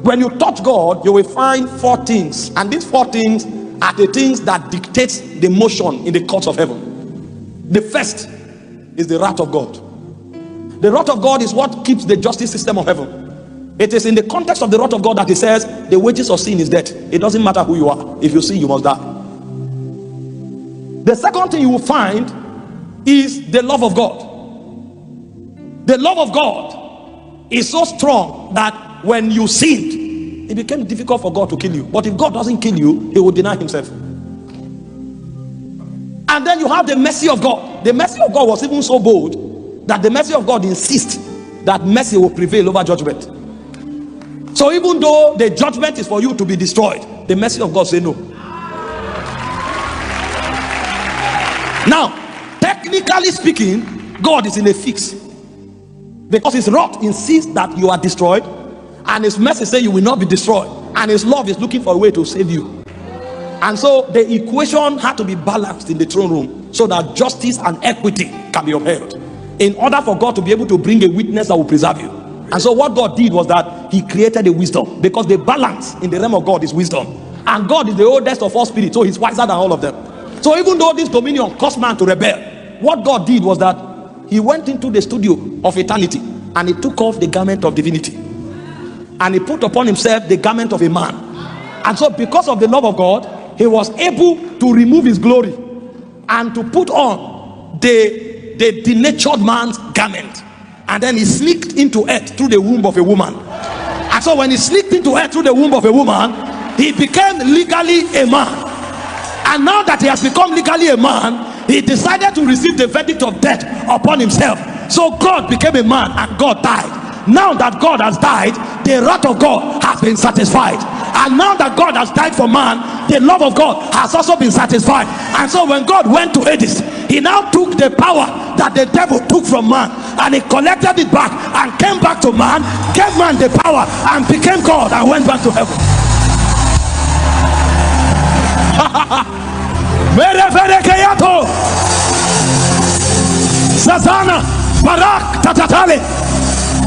When you touch God, you will find 4 things, and these 4 things are the things that dictate the motion in the courts of heaven. The first is the wrath of God. The wrath of God is what keeps the justice system of heaven. It is in the context of the wrath of God that he says the wages of sin is death. It doesn't matter who you are. If you sin, you must die. The second thing you will find is the love of God. The love of God is so strong that when you sinned, it became difficult for God to kill you. But if God doesn't kill you, he will deny himself. And then you have the mercy of God. The mercy of God was even so bold that the mercy of God insists that mercy will prevail over judgment. So even though the judgment is for you to be destroyed, the mercy of God says no. Now, technically speaking, God is in a fix, because his wrath insists that you are destroyed, and his mercy says you will not be destroyed, and his love is looking for a way to save you. And so the equation had to be balanced in the throne room so that justice and equity can be upheld, in order for God to be able to bring a witness that will preserve you. And so what God did was that he created a wisdom, because the balance in the realm of God is wisdom, and God is the oldest of all spirits, so he's wiser than all of them. So even though this dominion caused man to rebel, what God did was that he went into the studio of eternity and he took off the garment of divinity and he put upon himself the garment of a man. And so because of the love of God, he was able to remove his glory and to put on the denatured man's garment. And then he sneaked into earth through the womb of a woman. And so when he sneaked into earth through the womb of a woman, he became legally a man. And now that he has become legally a man, he decided to receive the verdict of death upon himself. So God became a man and God died. Now that God has died, the wrath of God has been satisfied. And now that God has died for man, the love of God has also been satisfied. And so when God went to Hades, he now took the power that the devil took from man and he collected it back and came back to man, gave man the power and became God and went back to heaven.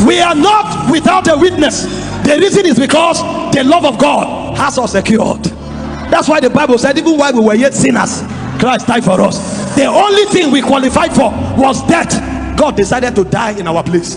We are not without a witness. The reason is because the love of God has us secured. That's why the Bible said even while we were yet sinners, Christ died for us. The only thing we qualified for was death. God decided to die in our place.